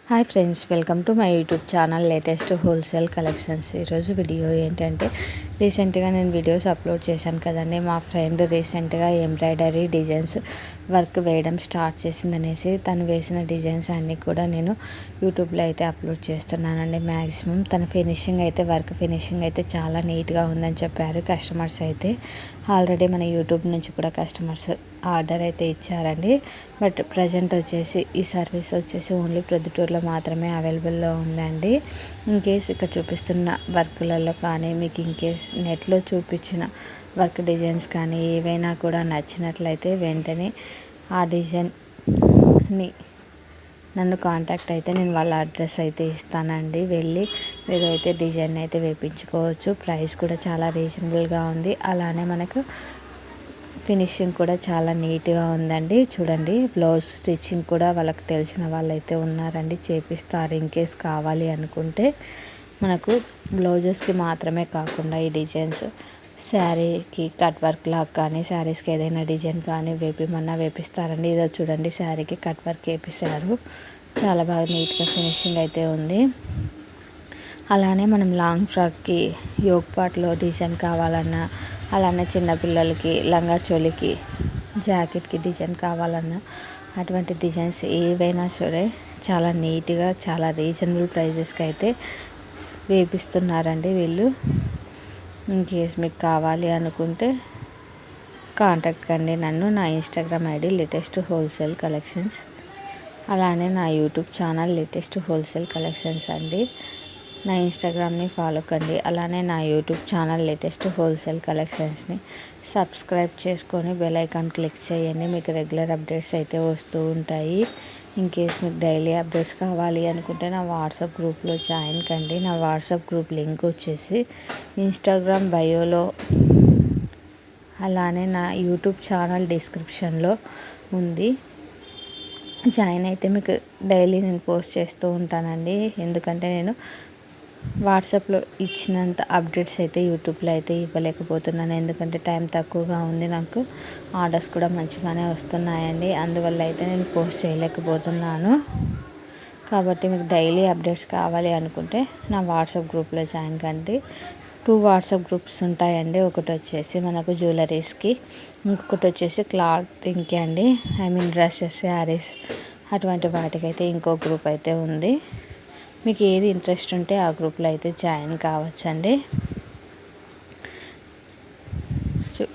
Hi friends, welcome to my YouTube channel latest wholesale collections. ఈరోజు video ఏంటంటే, రీసెంట్గా నేను వీడియోస్ అప్లోడ్ చేశాను కదండి. మా ఫ్రెండ్ రీసెంట్గా ఎంబ్రాయిడరీ డిజైన్స్ వర్క్ వేయడం స్టార్ట్ చేసిందనేసి తను వేసిన డిజైన్స్ అన్నీ కూడా నేను యూట్యూబ్లో అయితే అప్లోడ్ చేస్తున్నానండి. మ్యాక్సిమం తన వర్క్ ఫినిషింగ్ అయితే చాలా నీట్గా ఉందని చెప్పారు కస్టమర్స్ అయితే. ఆల్రెడీ మన యూట్యూబ్ నుంచి కూడా కస్టమర్స్ ఆర్డర్ అయితే ఇచ్చారండి. బట్ ప్రజెంట్ వచ్చేసి ఈ సర్వీస్ వచ్చేసి ఓన్లీ ప్రొద్దుటూరులో మాత్రమే అవైలబుల్లో ఉందండి. ఇన్కేస్ ఇక్కడ చూపిస్తున్న వర్క్లలో కానీ మీకు ఇన్కేస్ నెట్లో చూపించిన వర్క్ డిజైన్స్ కానీ ఏవైనా కూడా నచ్చినట్లయితే వెంటనే ఆ డిజైన్ని నన్ను కాంటాక్ట్ అయితే నేను వాళ్ళ అడ్రస్ అయితే ఇస్తానండి. వెళ్ళి మీరు అయితే డిజైన్ అయితే వేయించుకోవచ్చు. ప్రైస్ కూడా చాలా రీజనబుల్గా ఉంది. అలానే మనకు ఫినిషింగ్ కూడా చాలా నీట్గా ఉందండి. చూడండి, బ్లౌజ్ స్టిచ్చింగ్ కూడా వాళ్ళకి తెలిసిన వాళ్ళైతే ఉన్నారండి, చేపిస్తారు. ఇన్కేస్ కావాలి అనుకుంటే మనకు బ్లౌజెస్కి మాత్రమే కాకుండా ఈ డిజైన్స్ శారీకి కట్ వర్క్ లాగా కానీ శారీస్కి ఏదైనా డిజైన్ కానీ వేపిస్తారండి. ఇదో చూడండి, శారీకి కట్ వర్క్ వేపిస్తారు. చాలా బాగా నీట్గా ఫినిషింగ్ అయితే ఉంది. అలానే మనం లాంగ్ ఫ్రాక్కి యోగ్ పార్ట్లో డిజైన్ కావాలన్నా, అలానే చిన్నపిల్లలకి లంగా చోలికి జాకెట్కి డిజైన్ కావాలన్నా అటువంటి డిజైన్స్ ఏవైనా సరే చాలా నీట్గా చాలా రీజనబుల్ ప్రైజెస్కి అయితే వేపిస్తున్నారండి వీళ్ళు. ఇన్కేస్ మీకు కావాలి అనుకుంటే కాంటాక్ట్ కండి నన్ను. నా Instagram ID latest wholesale collections, అలానే నా YouTube channel latest wholesale collections అండి. నా ఇన్స్టాగ్రామ్ని ఫాలో కండి. అలానే నా యూట్యూబ్ ఛానల్ లేటెస్ట్ హోల్సేల్ కలెక్షన్స్ని సబ్స్క్రైబ్ చేసుకొని బెల్ ఐకాన్ క్లిక్ చేయండి. మీకు రెగ్యులర్ అప్డేట్స్ అయితే వస్తూ ఉంటాయి. ఇన్కేస్ మీకు డైలీ అప్డేట్స్ కావాలి అనుకుంటే నా వాట్సాప్ గ్రూప్లో జాయిన్ కండి. నా వాట్సాప్ గ్రూప్ లింక్ వచ్చేసి ఇన్స్టాగ్రామ్ బయోలో, అలానే నా యూట్యూబ్ ఛానల్ డిస్క్రిప్షన్లో ఉంది. జాయిన్ అయితే మీకు డైలీ నేను పోస్ట్ చేస్తూ ఉంటానండి. ఎందుకంటే నేను వాట్సాప్లో ఇచ్చినంత అప్డేట్స్ అయితే యూట్యూబ్లో అయితే ఇవ్వలేకపోతున్నాను. ఎందుకంటే టైం తక్కువగా ఉంది, నాకు ఆర్డర్స్ కూడా మంచిగానే వస్తున్నాయండి. అందువల్ల అయితే నేను పోస్ట్ చేయలేకపోతున్నాను. కాబట్టి మీకు డైలీ అప్డేట్స్ కావాలి అనుకుంటే నా వాట్సాప్ గ్రూప్లో జాయిన్ కండి. 2 వాట్సాప్ గ్రూప్స్ ఉంటాయండి. ఒకటి వచ్చేసి మనకు జ్యువెలరీస్కి, ఇంకొకటి వచ్చేసి క్లాతింగ్కి అండి. డ్రెస్సెస్, శారీస్ అటువంటి వాటికైతే ఇంకో గ్రూప్ అయితే ఉంది. మీకు ఏది ఇంట్రెస్ట్ ఉంటే ఆ గ్రూప్లో అయితే జాయిన్ కావచ్చండి.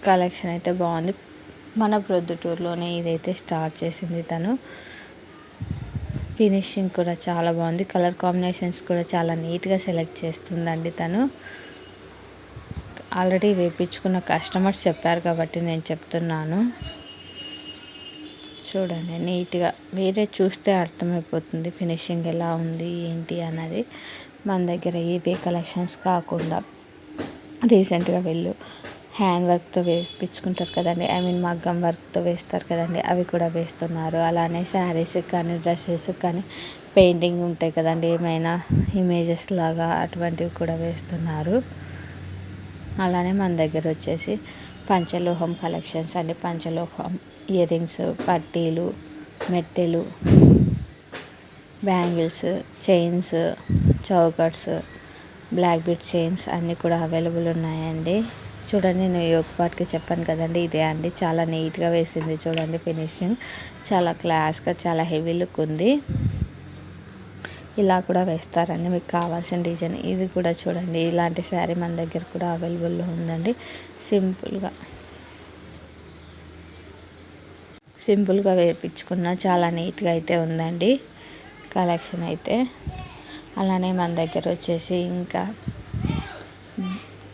కలెక్షన్ అయితే బాగుంది. మన ప్రొద్దుటూరులోనే ఇదైతే స్టార్ట్ చేసింది తను. ఫినిషింగ్ కూడా చాలా బాగుంది. కలర్ కాంబినేషన్స్ కూడా చాలా నీట్గా సెలెక్ట్ చేస్తుందండి తను. ఆల్రెడీ వేయించుకున్న కస్టమర్స్ చెప్పారు కాబట్టి నేను చెప్తున్నాను. చూడండి, నీట్గా మీరే చూస్తే అర్థమైపోతుంది ఫినిషింగ్ ఎలా ఉంది ఏంటి అన్నది. మన దగ్గర ఇవే కలెక్షన్స్ కాకుండా రీసెంట్గా వీళ్ళు హ్యాండ్ వర్క్తో వేయించుకుంటారు కదండి, మగ్గం వర్క్తో వేస్తారు కదండి, అవి కూడా వేస్తున్నారు. అలానే శారీస్కి కానీ డ్రెస్సెస్కి కానీ పెయింటింగ్ ఉంటాయి కదండి, ఏమైనా ఇమేజెస్ లాగా అటువంటివి కూడా వేస్తున్నారు. అలానే మన దగ్గర వచ్చేసి పంచలోహం కలెక్షన్స్ అండి. పంచలోహం ఇయర్ రింగ్స్, పట్టీలు, మెట్టెలు, బ్యాంగిల్స్, చైన్స్, చౌకట్స్, బ్లాక్ బీట్ చైన్స్ అన్నీ కూడా అవైలబుల్ ఉన్నాయండి. చూడండి, నేను యోగ్ పార్ట్కి చెప్పాను కదండి, ఇదే అండి. చాలా నీట్గా వేసింది చూడండి. ఫినిషింగ్ చాలా క్లాస్గా, చాలా హెవీ లుక్ ఉంది. ఇలా కూడా వేస్తారండి మీకు కావాల్సిన డిజైన్. ఇది కూడా చూడండి, ఇలాంటి శారీ మన దగ్గర కూడా అవైలబుల్లో ఉందండి. సింపుల్గా వేయించుకున్న చాలా నీట్గా అయితే ఉందండి కలెక్షన్ అయితే. అలానే మన దగ్గర వచ్చేసి ఇంకా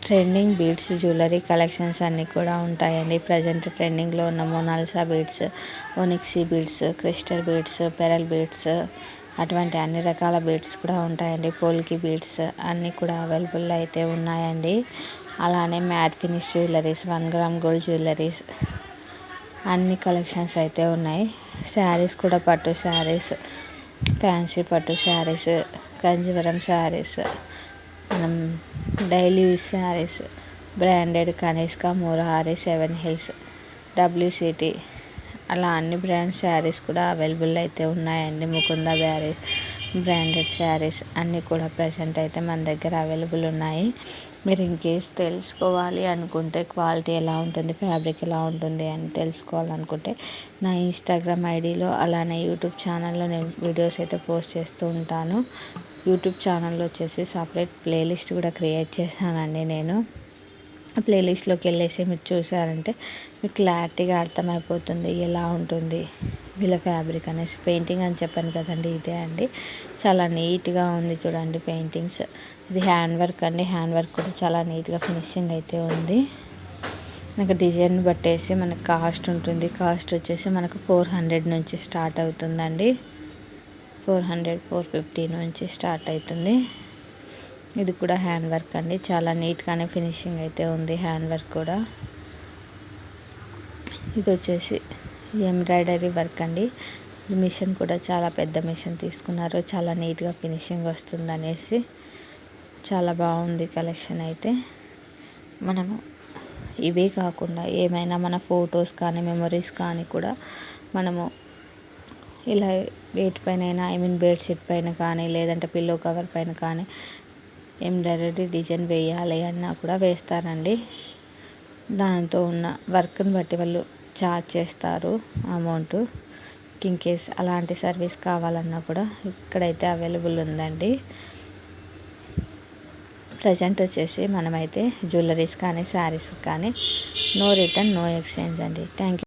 ట్రెండింగ్ బీడ్స్ జ్యువెలరీ కలెక్షన్స్ అన్నీ కూడా ఉంటాయండి. ప్రజెంట్ ట్రెండింగ్లో ఉన్న Mona Lisa beads, onyx beads, crystal beads, pearl beads అటువంటి అన్ని రకాల బీడ్స్ కూడా ఉంటాయండి. పోల్కి బీడ్స్ అన్నీ కూడా అవైలబుల్ అయితే ఉన్నాయండి. అలానే matte finish jewelleries, 1 gram gold jewelleries అన్ని కలెక్షన్స్ అయితే ఉన్నాయి. శారీస్ కూడా పట్టు శారీస్, ఫ్యాన్సీ పట్టు శారీస్, కంజీవరం శారీస్, మనం daily use saris, branded Kanishka, Murahari, 7 hills, WCT అలా అన్ని బ్రాండ్ శారీస్ కూడా అవైలబుల్ అయితే ఉన్నాయండి. ముకుంద బ్రాండెడ్ శారీస్ అన్నీ కూడా ప్రజెంట్ అయితే మన దగ్గర అవైలబుల్ ఉన్నాయి. మీరు ఇన్ కేస్ తెలుసుకోవాలి అనుకుంటే క్వాలిటీ ఎలా ఉంటుంది, ఫ్యాబ్రిక్ ఎలా ఉంటుంది అని తెలుసుకోవాలనుకుంటే నా ఇన్స్టాగ్రామ్ ఐడిలో అలానే యూట్యూబ్ ఛానల్లో నేను వీడియోస్ అయితే పోస్ట్ చేస్తూ ఉంటాను. యూట్యూబ్ ఛానల్లో వచ్చేసి సపరేట్ ప్లేలిస్ట్ కూడా క్రియేట్ చేశానండి నేను. ఆ ప్లేలిస్ట్లోకి వెళ్ళేసి మీరు చూసారంటే మీకు క్లారిటీగా అర్థమైపోతుంది ఎలా ఉంటుంది వీళ్ళ ఫ్యాబ్రిక్ అనేసి. పెయింటింగ్ అని చెప్పాను కదండి, ఇదే అండి. చాలా నీట్గా ఉంది చూడండి పెయింటింగ్స్. ఇది హ్యాండ్ వర్క్ అండి. హ్యాండ్ వర్క్ కూడా చాలా నీట్గా ఫినిషింగ్ అయితే ఉంది. మనకు డిజైన్ బట్టేసి మనకు కాస్ట్ ఉంటుంది. కాస్ట్ వచ్చేసి మనకు 400 నుంచి స్టార్ట్ అవుతుందండి. 400, 450 నుంచి స్టార్ట్ అవుతుంది. ఇది కూడా హ్యాండ్ వర్క్ అండి. చాలా నీట్గానే ఫినిషింగ్ అయితే ఉంది హ్యాండ్ వర్క్ కూడా. ఇది వచ్చేసి ఎంబ్రాయిడరీ వర్క్ అండి. మిషన్ కూడా చాలా పెద్ద మిషన్ తీసుకున్నారు. చాలా నీట్గా ఫినిషింగ్ వస్తుంది అనేసి చాలా బాగుంది కలెక్షన్ అయితే. మనము ఇవే కాకుండా ఏమైనా మన ఫొటోస్ కానీ మెమరీస్ కానీ కూడా మనము ఇలా వేటిపైన బెడ్షీట్ పైన కానీ లేదంటే పిల్లో కవర్ పైన కానీ ఎంబ్రాయిడరీ డిజైన్ వేయాలి అన్నా కూడా వేస్తారండి. దాంతో ఉన్న వర్క్ని బట్టి వాళ్ళు ఛార్జ్ చేస్తారు అమౌంట్. ఇన్ కేస్ అలాంటి సర్వీస్ కావాలన్నా కూడా ఇక్కడైతే అవైలబుల్ ఉందండి. ప్రజెంట్ వచ్చేసి మనమైతే జ్యువెలరీస్ కానీ శారీస్ కానీ నో రిటర్న్ నో ఎక్స్చేంజ్ అండి. Thank you.